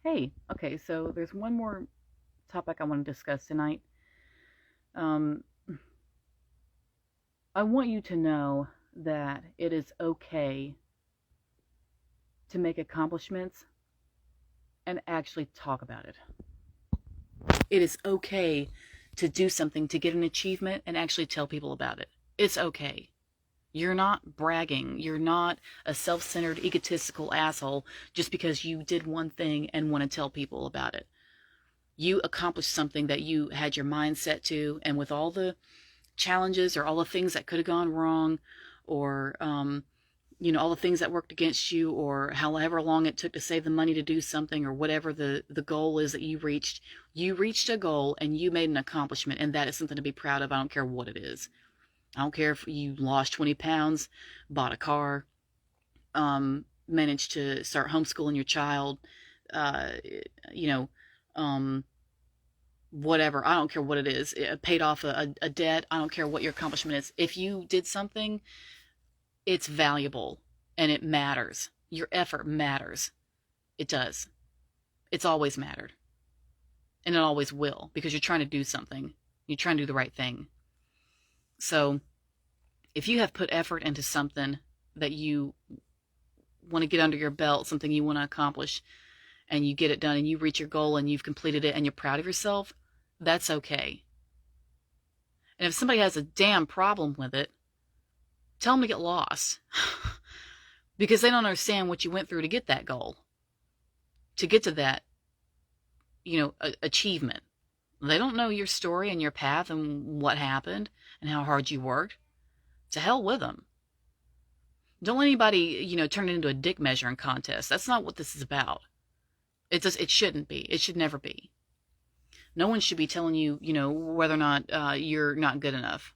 Hey, okay, so there's one more topic I want to discuss tonight. Um, I want you to know that it is okay to make accomplishments and actually talk about it. It is okay to do something to get an achievement and actually tell people about it. It's okay. You're not bragging. You're not a self centered, egotistical asshole just because you did one thing and want to tell people about it. You accomplished something that you had your mind set to, and with all the challenges or all the things that could have gone wrong, or all the things that worked against you, or however long it took to save the money to do something, or whatever the goal is that you reached a goal and you made an accomplishment, and that is something to be proud of. I don't care what it is. I don't care if you lost 20 pounds, bought a car, managed to start homeschooling your child, uh, you know um, whatever. I don't care what it is. It paid off a debt. I don't care what your accomplishment is. If you did something, it's valuable and it matters. Your effort matters. It does. It's always mattered. And it always will, because you're trying to do something. You're trying to do the right thing. So if you have put effort into something that you want to get under your belt, something you want to accomplish, and you get it done and you reach your goal and you've completed it and you're proud of yourself, that's okay. And if somebody has a damn problem with it, tell them to get lost. Because they don't understand what you went through to get that goal, to get to that, achievement. They don't know your story and your path and what happened and how hard you worked. To hell with them. Don't let anybody, turn it into a dick measuring contest. That's not what this is about. It shouldn't be. It should never be. No one should be telling you, whether or not you're not good enough,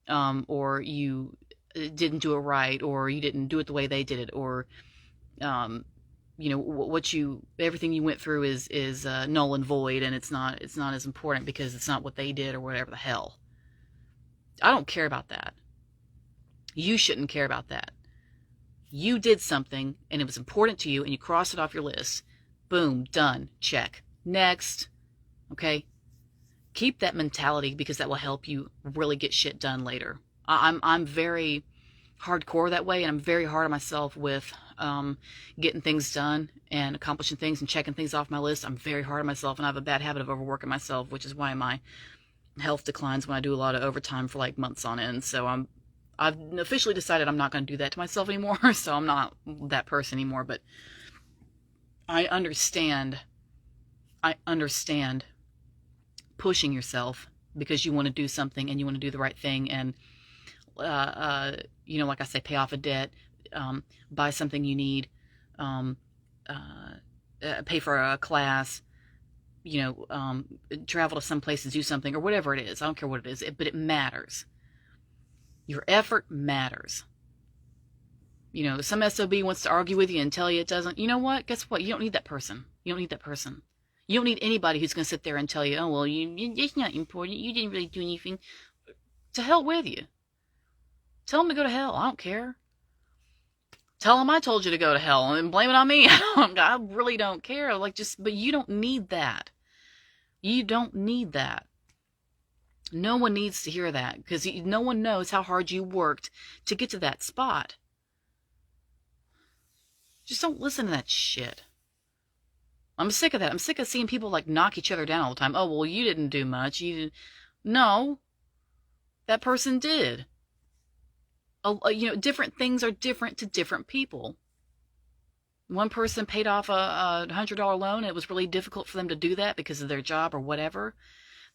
or you didn't do it right, or you didn't do it the way they did it, or what you everything you went through is null and void, and it's not as important because it's not what they did or whatever the hell. I don't care about that. You shouldn't care about that. You did something and it was important to you and you crossed it off your list. Boom, done, check. Next. Okay? Keep that mentality, because that will help you really get shit done later. I'm very hardcore that way, and I'm very hard on myself with getting things done and accomplishing things and checking things off my list. I'm very hard on myself, and I have a bad habit of overworking myself, which is why my health declines when I do a lot of overtime for like months on end. So I've officially decided I'm not going to do that to myself anymore. So I'm not that person anymore. But I understand. I understand pushing yourself because you want to do something and you want to do the right thing, and like I say, pay off a debt, buy something you need, um, pay for a class, travel to some place to do something, or whatever it is. I don't care what it is, but it matters. Your effort matters. Some SOB wants to argue with you and tell you it doesn't. You know what? Guess what? You don't need that person. You don't need that person. You don't need anybody who's going to sit there and tell you, oh, well, it's not important. You didn't really do anything. To hell with you. Tell them to go to hell. I don't care. Tell them I told you to go to hell and blame it on me. I really don't care. But you don't need that. You don't need that. No one needs to hear that, because no one knows how hard you worked to get to that spot. Just don't listen to that shit. I'm sick of that. I'm sick of seeing people knock each other down all the time. Oh, well, you didn't do much. You didn't. No, that person did. Different things are different to different people. One person paid off a $100 loan. It was really difficult for them to do that because of their job or whatever.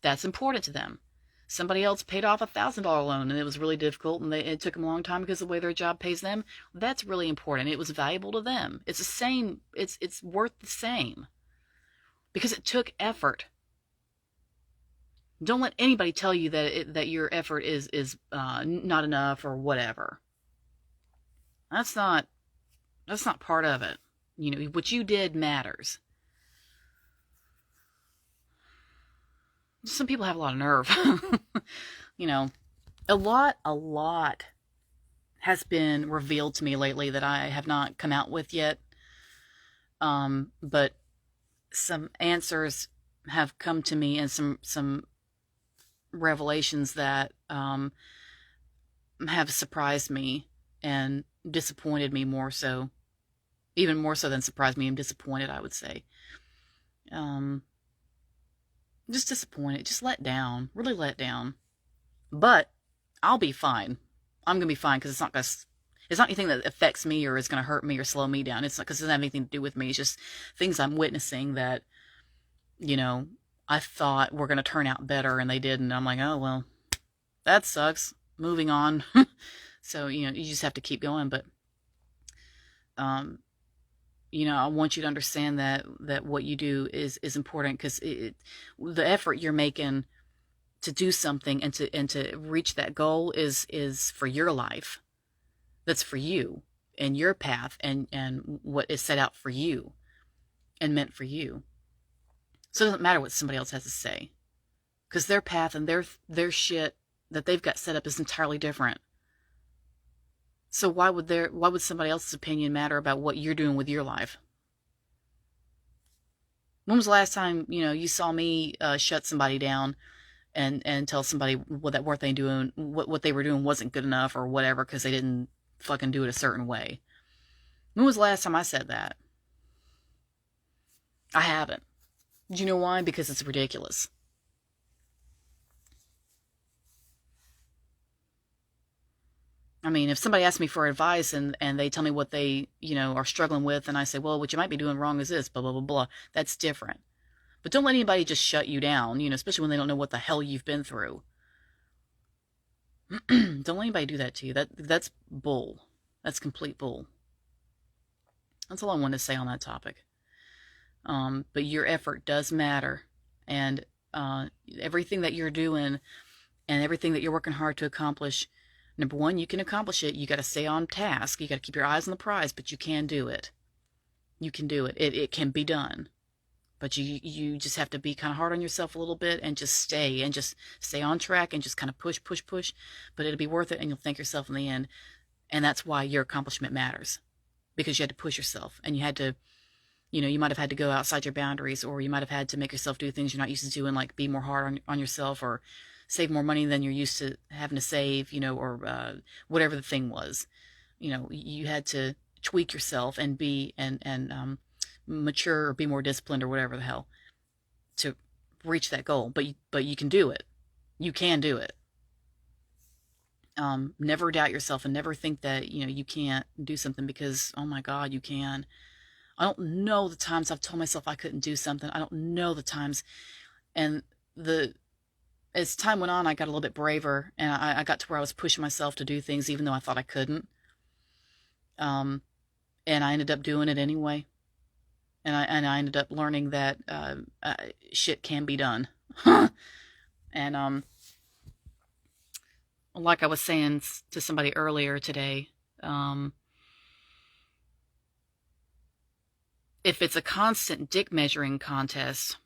That's important to them. Somebody else paid off a $1,000 loan and it was really difficult, and it took them a long time because of the way their job pays them. That's really important. It was valuable to them. It's the same. It's worth the same because it took effort. Don't let anybody tell you that your effort is not enough or whatever. That's not part of it. What you did matters. Some people have a lot of nerve. A lot has been revealed to me lately that I have not come out with yet. But some answers have come to me, and some revelations that have surprised me and disappointed me more so, even more so than surprised me. I'm disappointed, I would say. Um, just disappointed, just let down, really let down. But I'll be fine. I'm gonna be fine because it's not anything that affects me or is gonna hurt me or slow me down. It's not because it doesn't have anything to do with me. It's just things I'm witnessing that, you know, I thought were gonna turn out better and they didn't. And I'm like, oh well, that sucks. Moving on. So, you just have to keep going. But um, I want you to understand that what you do is important, because the effort you're making to do something and to reach that goal is for your life. That's for you and your path and what is set out for you and meant for you. So it doesn't matter what somebody else has to say, because their path and their shit that they've got set up is entirely different. So why would somebody else's opinion matter about what you're doing with your life? When was the last time you saw me shut somebody down and tell somebody what they were doing wasn't good enough or whatever because they didn't fucking do it a certain way? When was the last time I said that? I haven't. Do you know why? Because it's ridiculous. I mean, if somebody asks me for advice and they tell me what they, are struggling with, and I say, well, what you might be doing wrong is this, blah, blah, blah, blah, that's different. But don't let anybody just shut you down, especially when they don't know what the hell you've been through. Don't let anybody do that to you. That's bull. That's complete bull. That's all I wanted to say on that topic. But your effort does matter. And everything that you're doing and everything that you're working hard to accomplish, number one, you can accomplish it. You got to stay on task. You got to keep your eyes on the prize, but you can do it. You can do it. It can be done. But you just have to be kind of hard on yourself a little bit and just stay on track and just kind of push. But it'll be worth it, and you'll thank yourself in the end. And that's why your accomplishment matters, because you had to push yourself, and you had to, you might have had to go outside your boundaries, or you might have had to make yourself do things you're not used to doing, like be more hard on yourself, or save more money than you're used to having to save, or whatever the thing was. You had to tweak yourself and be and mature or be more disciplined or whatever the hell to reach that goal. But you can do it. You can do it. Never doubt yourself and never think that you can't do something, because oh my God, you can. I don't know the times I've told myself I couldn't do something. I don't know the times. And as time went on, I got a little bit braver, and I got to where I was pushing myself to do things even though I thought I couldn't. And I ended up doing it anyway. And I ended up learning that shit can be done. And like I was saying to somebody earlier today, if it's a constant dick measuring contest,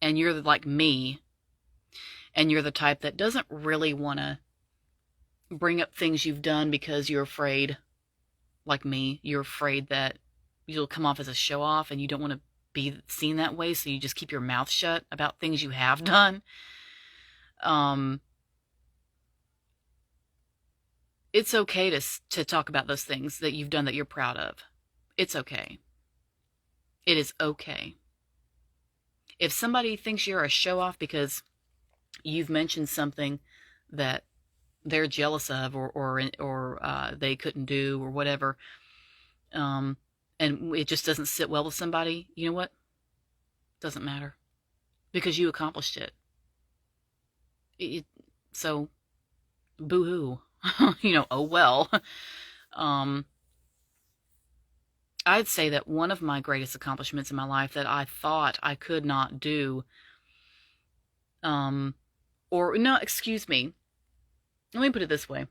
and you're like me, and you're the type that doesn't really want to bring up things you've done because you're afraid, like me, you're afraid that you'll come off as a show off, and you don't want to be seen that way, so you just keep your mouth shut about things you have done. It's okay to talk about those things that you've done that you're proud of. It's okay. It is okay. If somebody thinks you're a show off because you've mentioned something that they're jealous of, or they couldn't do, or whatever, and it just doesn't sit well with somebody, you know what? Doesn't matter, because you accomplished it. So, boo-hoo. Oh well. I'd say that one of my greatest accomplishments in my life that I thought I could not do, or no, excuse me, let me put it this way.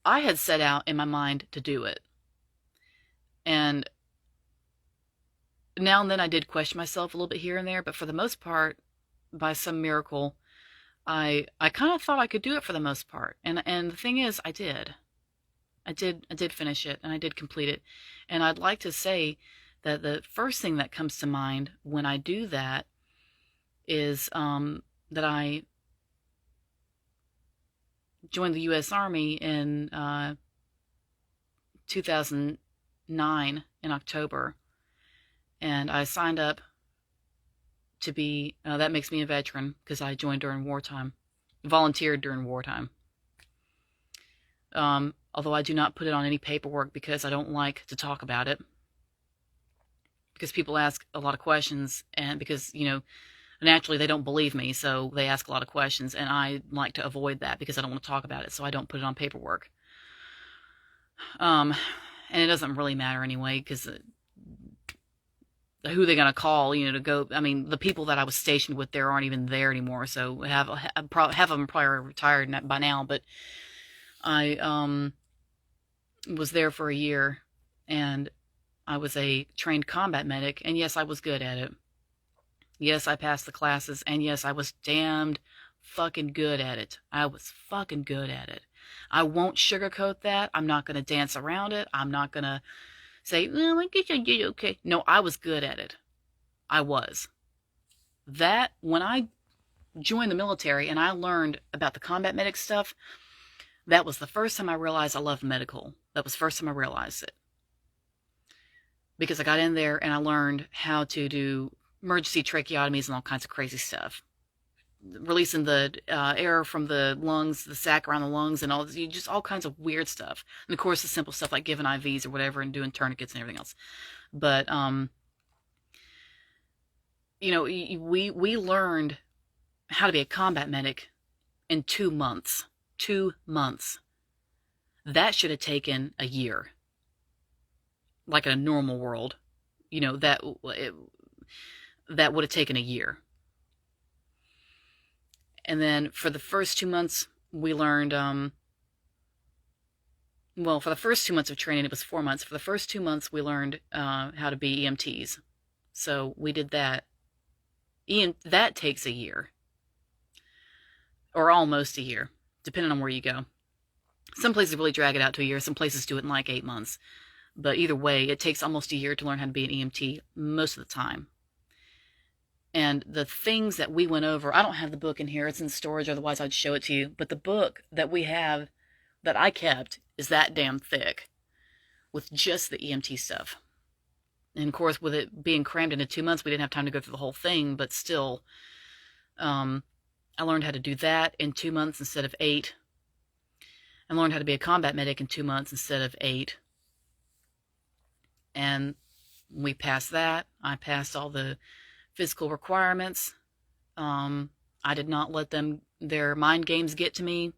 I had set out in my mind to do it. And now and then I did question myself a little bit here and there, but for the most part, by some miracle, I kind of thought I could do it for the most part. And the thing is, I did. I did finish it, and I did complete it. And I'd like to say the first thing that comes to mind when I do that is that I joined the U.S. Army in 2009 in October, and I signed up to be, that makes me a veteran because I joined during wartime, volunteered during wartime. Although I do not put it on any paperwork because I don't like to talk about it. Because people ask a lot of questions, and because, naturally they don't believe me, so they ask a lot of questions, and I like to avoid that because I don't want to talk about it, so I don't put it on paperwork. And it doesn't really matter anyway, because who they're going to call, to go, I mean, the people that I was stationed with there aren't even there anymore, so have them probably retired by now, but I was there for a year, and I was a trained combat medic, and yes, I was good at it. Yes, I passed the classes, and yes, I was damned fucking good at it. I was fucking good at it. I won't sugarcoat that. I'm not going to dance around it. I'm not going to say, well, I guess I did okay. No, I was good at it. I was. That, when I joined the military and I learned about the combat medic stuff, that was the first time I realized I loved medical. That was the first time I realized it. Because I got in there and I learned how to do emergency tracheotomies and all kinds of crazy stuff. Releasing the air from the lungs, the sac around the lungs, and just all kinds of weird stuff. And of course, the simple stuff like giving IVs or whatever and doing tourniquets and everything else. But, we learned how to be a combat medic in 2 months. 2 months. That should have taken a year. Like in a normal world. That would have taken a year. And then for the first 2 months, we learned, for the first 2 months of training, it was 4 months. For the first 2 months, we learned how to be EMTs. So we did that. That takes a year. Or almost a year, depending on where you go. Some places really drag it out to a year. Some places do it in like 8 months. But either way, it takes almost a year to learn how to be an EMT most of the time. And the things that we went over, I don't have the book in here, it's in storage, otherwise I'd show it to you. But the book that we have, that I kept, is that damn thick, with just the EMT stuff. And of course, with it being crammed into 2 months, we didn't have time to go through the whole thing, but still, I learned how to do that in 2 months instead of 8. I learned how to be a combat medic in 2 months instead of 8. And we passed that. I passed all the physical requirements. I did not let their mind games get to me.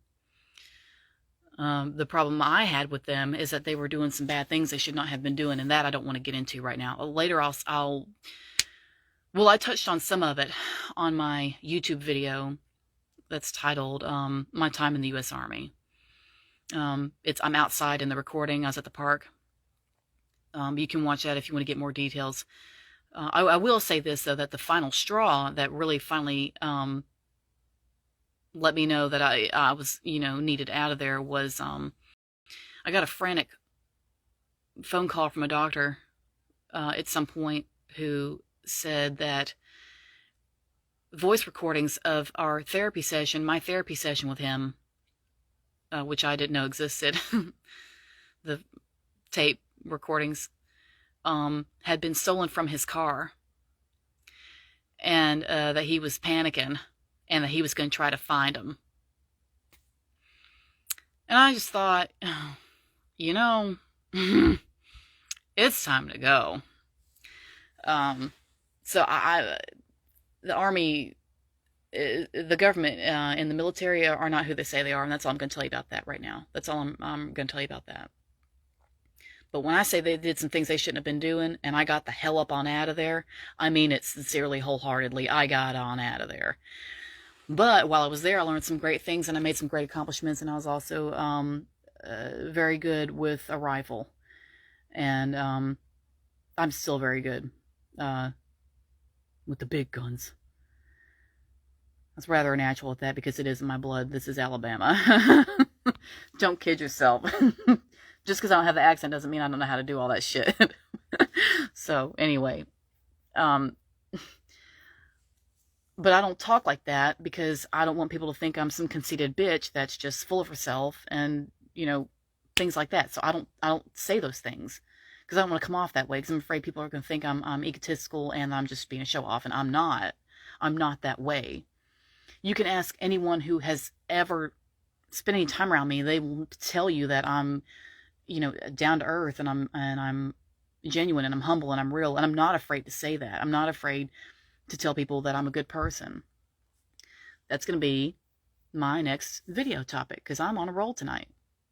The problem I had with them is that they were doing some bad things they should not have been doing, and that I don't want to get into right now. Later I touched on some of it on my YouTube video that's titled, My Time in the U.S. Army. I'm outside in the recording. I was at the park. You can watch that if you want to get more details. I will say this, though, that the final straw that really finally let me know that I was, needed out of there was I got a frantic phone call from a doctor at some point who said that voice recordings of our therapy session, my therapy session with him, which I didn't know existed, the tape recordings, had been stolen from his car, and that he was panicking and that he was going to try to find them. And I just thought, it's time to go. So the Army, the government, and the military are not who they say they are, and that's all I'm going to tell you about that right now. That's all I'm going to tell you about that. But when I say they did some things they shouldn't have been doing, and I got the hell up on out of there, I mean it sincerely, wholeheartedly. I got on out of there. But while I was there, I learned some great things, and I made some great accomplishments, and I was also very good with a rifle. And I'm still very good with the big guns. That's rather natural with that because it is in my blood. This is Alabama. Don't kid yourself. Just because I don't have the accent doesn't mean I don't know how to do all that shit. So anyway, um, but I don't talk like that because I don't want people to think I'm some conceited bitch that's just full of herself and, things like that. So I don't say those things because I don't want to come off that way because I'm afraid people are going to think I'm egotistical and I'm just being a show off, and I'm not. I'm not that way. You can ask anyone who has ever spent any time around me; they will tell you that I'm, down to earth, and I'm genuine, and I'm humble, and I'm real, and I'm not afraid to say that. I'm not afraid to tell people that I'm a good person. That's going to be my next video topic because I'm on a roll tonight.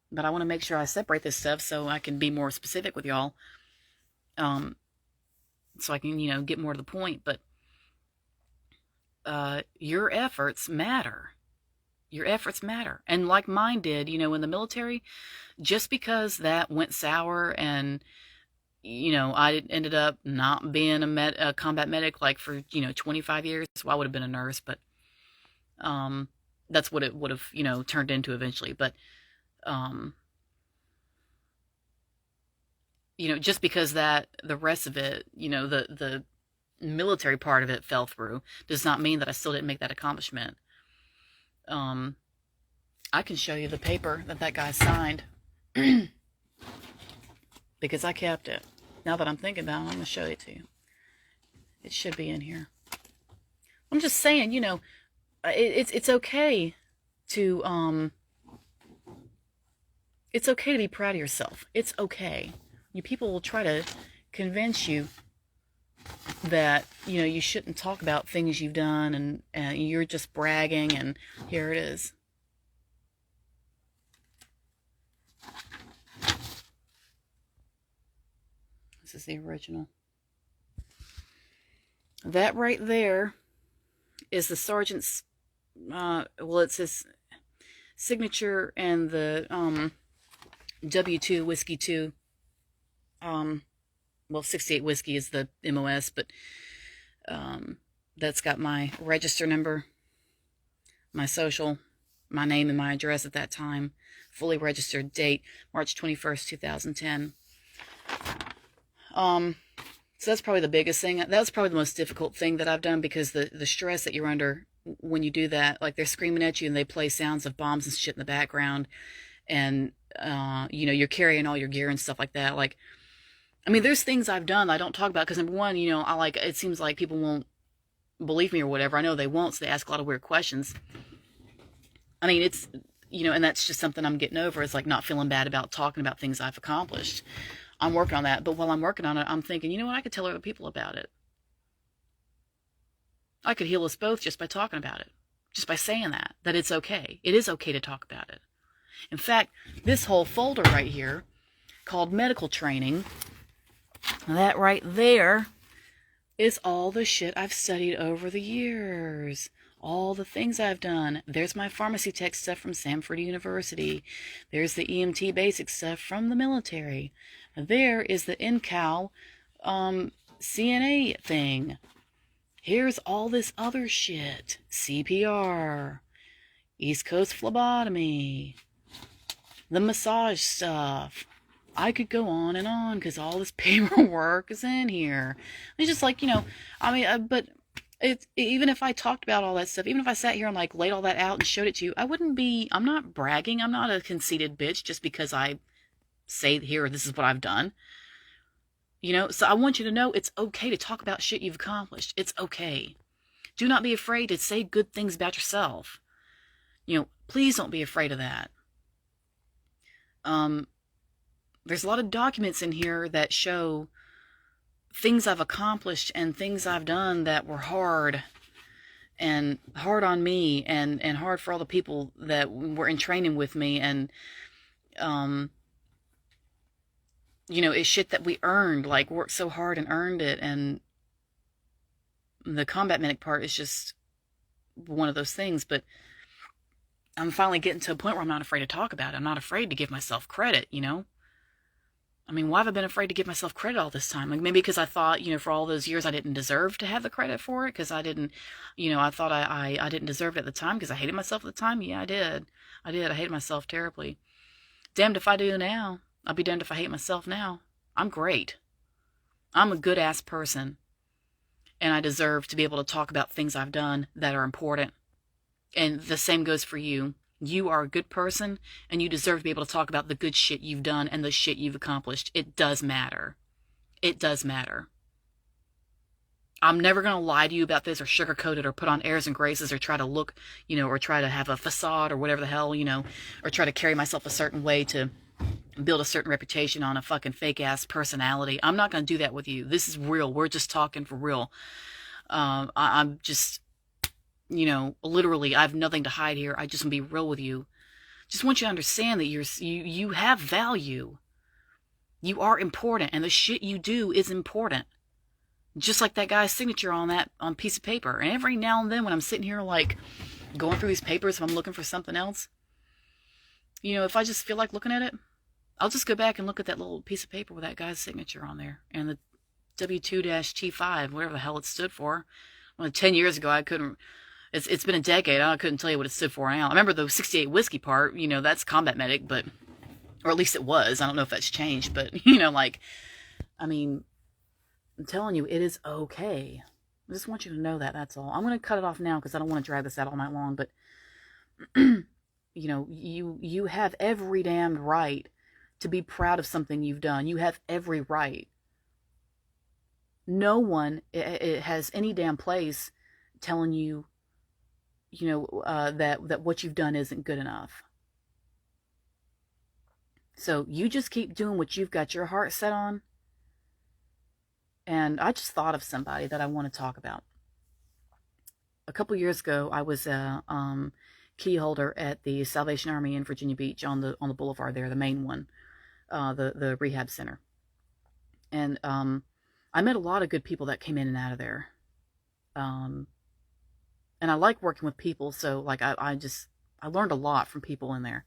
But I want to make sure I separate this stuff so I can be more specific with y'all. So I can, get more to the point. But your efforts matter. Your efforts matter. And like mine did, in the military, just because that went sour and, I ended up not being a combat medic like for, 25 years. Well, I would have been a nurse, but that's what it would have, turned into eventually. But, just because the rest of it, the military part of it fell through does not mean that I still didn't make that accomplishment. I can show you the paper that guy signed because I kept it. Now that I'm thinking about it, I'm going to show it to you. It should be in here. I'm just saying, it's okay to it's okay to be proud of yourself. It's okay. People will try to convince you that you shouldn't talk about things you've done and you're just bragging, and here it is. This is the original. That right there is the sergeant's it's his signature, and the W2 Whiskey 2 68 Whiskey is the MOS, but that's got my register number, my social, my name and my address at that time, fully registered, date March 21st, 2010. So that's probably the biggest thing. That was probably the most difficult thing that I've done, because the stress that you're under when you do that, like they're screaming at you and they play sounds of bombs and shit in the background, and you're carrying all your gear and stuff like that. Like, I mean, there's things I've done I don't talk about because, number one, it seems like people won't believe me or whatever. I know they won't, so they ask a lot of weird questions. I mean, it's, and that's just something I'm getting over. It's like not feeling bad about talking about things I've accomplished. I'm working on that. But while I'm working on it, I'm thinking, you know what? I could tell other people about it. I could heal us both just by talking about it. Just by saying that it's okay. It is okay to talk about it. In fact, this whole folder right here called medical training, that right there is all the shit I've studied over the years. All the things I've done. There's my pharmacy tech stuff from Samford University. There's the EMT basic stuff from the military. There is the NCAL CNA thing. Here's all this other shit. CPR. East Coast phlebotomy. The massage stuff. I could go on and on because all this paperwork is in here. It's just like, but even if I talked about all that stuff, even if I sat here and like laid all that out and showed it to you, I'm not bragging. I'm not a conceited bitch just because I say here, this is what I've done. So I want you to know it's okay to talk about shit you've accomplished. It's okay. Do not be afraid to say good things about yourself. Please don't be afraid of that. There's a lot of documents in here that show things I've accomplished and things I've done that were hard, and hard on me, and hard for all the people that were in training with me, and it's shit that we earned, like worked so hard and earned it. And the combat medic part is just one of those things. But I'm finally getting to a point where I'm not afraid to talk about it. I'm not afraid to give myself credit, I mean, why have I been afraid to give myself credit all this time? Like, maybe because I thought, for all those years I didn't deserve to have the credit for it, because I didn't, I thought I didn't deserve it at the time because I hated myself at the time. Yeah, I did. I hated myself terribly. Damned if I do now. I'll be damned if I hate myself now. I'm great. I'm a good ass person, and I deserve to be able to talk about things I've done that are important. And the same goes for you. You are a good person, and you deserve to be able to talk about the good shit you've done and the shit you've accomplished. It does matter. It does matter. I'm never going to lie to you about this or sugarcoat it or put on airs and graces or try to look, or try to have a facade or whatever the hell, or try to carry myself a certain way to build a certain reputation on a fucking fake ass personality. I'm not going to do that with you. This is real. We're just talking for real. I'm just, literally, I have nothing to hide here. I just want to be real with you. Just want you to understand that you have value. You are important, and the shit you do is important. Just like that guy's signature on a piece of paper. And every now and then when I'm sitting here like going through these papers, if I'm looking for something else, if I just feel like looking at it, I'll just go back and look at that little piece of paper with that guy's signature on there. And the W2-T5, whatever the hell it stood for. Well, 10 years ago, I couldn't, it's been a decade, I couldn't tell you what it stood for now. I remember the 68 whiskey part, that's combat medic, but, or at least it was. I don't know if that's changed, but, I'm telling you, it is okay. I just want you to know that, that's all. I'm going to cut it off now because I don't want to drag this out all night long, but, you have every damned right to be proud of something you've done. You have every right. No one it has any damn place telling you, that what you've done isn't good enough. So you just keep doing what you've got your heart set on. And I just thought of somebody that I want to talk about. A couple years ago, I was a key holder at the Salvation Army in Virginia Beach on the boulevard there, the main one, the rehab center. And I met a lot of good people that came in and out of there. And I like working with people, so like I learned a lot from people in there.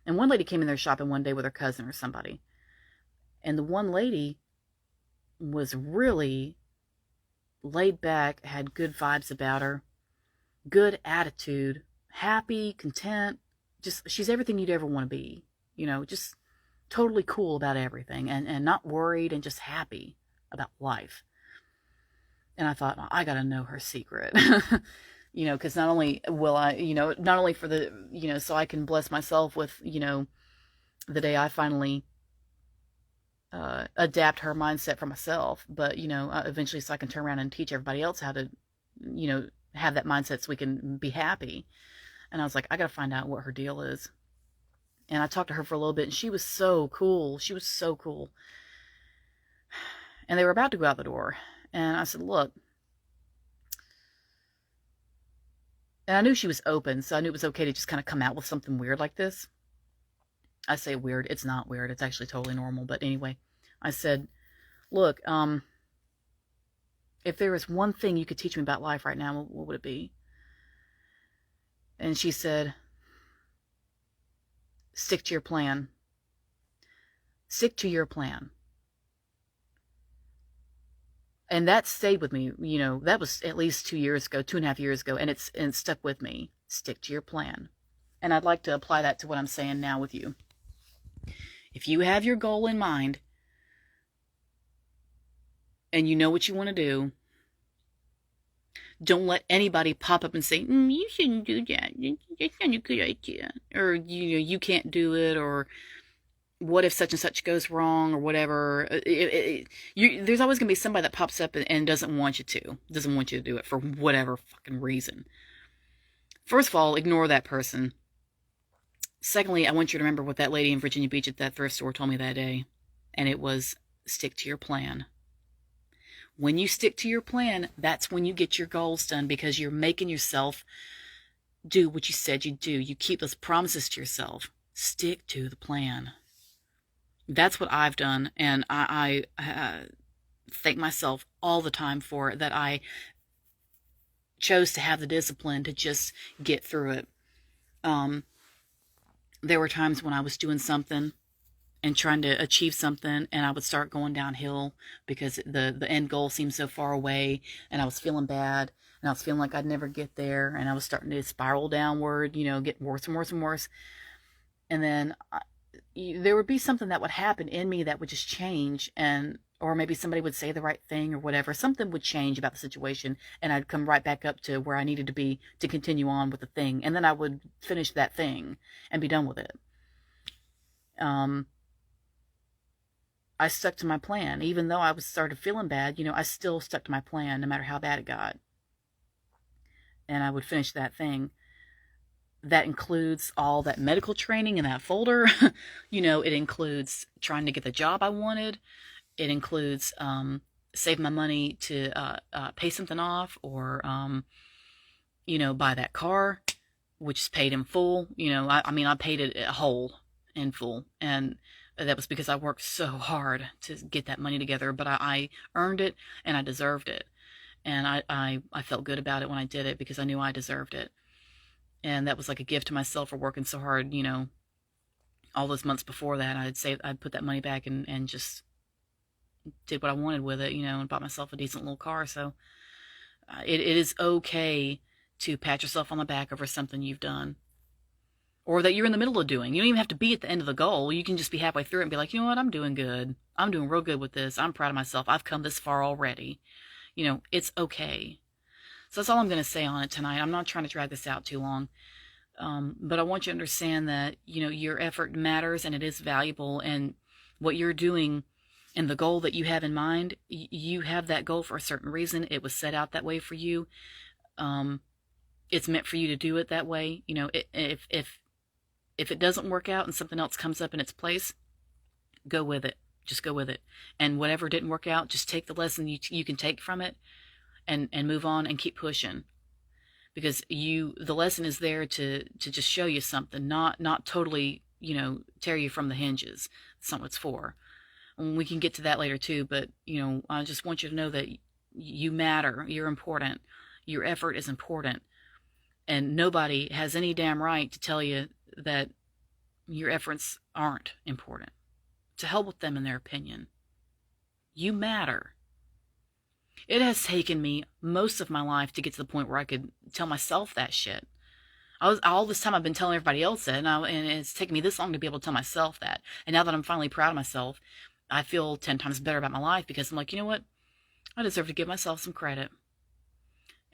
And one lady came in there shopping one day with her cousin or somebody. And the one lady was really laid back, had good vibes about her, good attitude, happy, content, just she's everything you'd ever want to be, just totally cool about everything and not worried and just happy about life. And I thought, I gotta know her secret. Because not only will I, not only for the, so I can bless myself with, the day I finally adapt her mindset for myself, but eventually so I can turn around and teach everybody else how to have that mindset so we can be happy. And I was like, I gotta find out what her deal is. And I talked to her for a little bit, and she was so cool. And they were about to go out the door, and I said, look, and I knew she was open, so I knew it was okay to just kind of come out with something weird like this. I say weird, it's not weird, it's actually totally normal. But anyway, I said, look, if there was one thing you could teach me about life right now, what would it be? And she said, stick to your plan. Stick to your plan. And that stayed with me, that was at least 2 years ago, 2.5 years ago, and it stuck with me. Stick to your plan. And I'd like to apply that to what I'm saying now with you. If you have your goal in mind, and you know what you want to do, don't let anybody pop up and say, you shouldn't do that. That's not a good idea. Or, you can't do it, or what if such and such goes wrong, or whatever. There's always going to be somebody that pops up and doesn't want you to do it for whatever fucking reason. First of all, ignore that person. Secondly, I want you to remember what that lady in Virginia Beach at that thrift store told me that day. And it was, stick to your plan. When you stick to your plan, that's when you get your goals done, because you're making yourself do what you said you'd do. You keep those promises to yourself. Stick to the plan. That's what I've done, and I thank myself all the time for it, that I chose to have the discipline to just get through it. There were times when I was doing something and trying to achieve something, and I would start going downhill because the end goal seemed so far away, and I was feeling bad, and I was feeling like I'd never get there, and I was starting to spiral downward, get worse and worse and worse. And then there would be something that would happen in me that would just change, and or maybe somebody would say the right thing or whatever. Something would change about the situation, and I'd come right back up to where I needed to be to continue on with the thing, and then I would finish that thing and be done with it. I stuck to my plan. Even though I was started feeling bad, I still stuck to my plan no matter how bad it got. And I would finish that thing. That includes all that medical training in that folder. It includes trying to get the job I wanted. It includes save my money to pay something off, or buy that car, which is paid in full. I paid it whole in full, and that was because I worked so hard to get that money together. But I earned it, and I deserved it, and I felt good about it when I did it because I knew I deserved it. And that was like a gift to myself for working so hard, all those months before that. I'd put that money back and just did what I wanted with it, and bought myself a decent little car. So it is okay to pat yourself on the back over something you've done, or that you're in the middle of doing. You don't even have to be at the end of the goal. You can just be halfway through it and be like, you know what, I'm doing good. I'm doing real good with this. I'm proud of myself. I've come this far already. It's okay. So that's all I'm going to say on it tonight. I'm not trying to drag this out too long. But I want you to understand that, your effort matters and it is valuable. And what you're doing and the goal that you have in mind, you have that goal for a certain reason. It was set out that way for you. It's meant for you to do it that way. If it doesn't work out and something else comes up in its place, go with it. Just go with it. And whatever didn't work out, just take the lesson you can take from it. And move on and keep pushing, because the lesson is there to just show you something, not totally, tear you from the hinges. That's not what it's for. And we can get to that later too, but I just want you to know that you matter. You're important. Your effort is important, and nobody has any damn right to tell you that your efforts aren't important. To hell with them and their opinion. You matter. It has taken me most of my life to get to the point where I could tell myself that shit. All this time I've been telling everybody else that, and it's taken me this long to be able to tell myself that. And now that I'm finally proud of myself, I feel 10 times better about my life, because I'm like, you know what? I deserve to give myself some credit.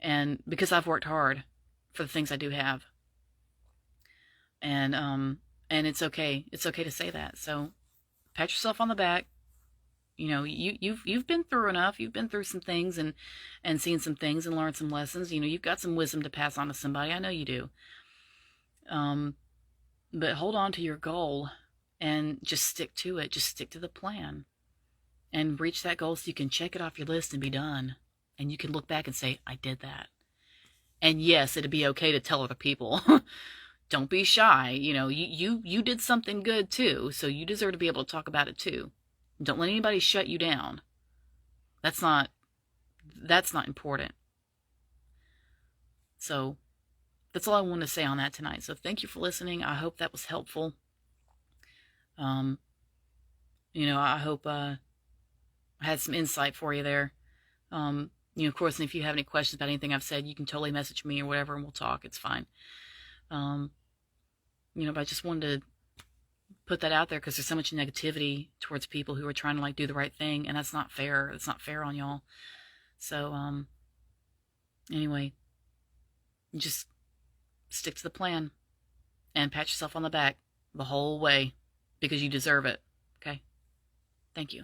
And because I've worked hard for the things I do have. And it's okay. It's okay to say that. So pat yourself on the back. You've been through enough. You've been through some things and seen some things and learned some lessons. You've got some wisdom to pass on to somebody. I know you do. But hold on to your goal and just stick to it. Just stick to the plan and reach that goal so you can check it off your list and be done. And you can look back and say, I did that. And yes, it'd be okay to tell other people. Don't be shy. You did something good too, so you deserve to be able to talk about it too. Don't let anybody shut you down. That's not important. So that's all I wanted to say on that tonight. So thank you for listening. I hope that was helpful. I hope I had some insight for you there. Of course, if you have any questions about anything I've said, you can totally message me or whatever, and we'll talk. It's fine. But I just wanted to put that out there because there's so much negativity towards people who are trying to do the right thing, and that's not fair. It's not fair on y'all. So, anyway, just stick to the plan and pat yourself on the back the whole way, because you deserve it. Okay? Thank you.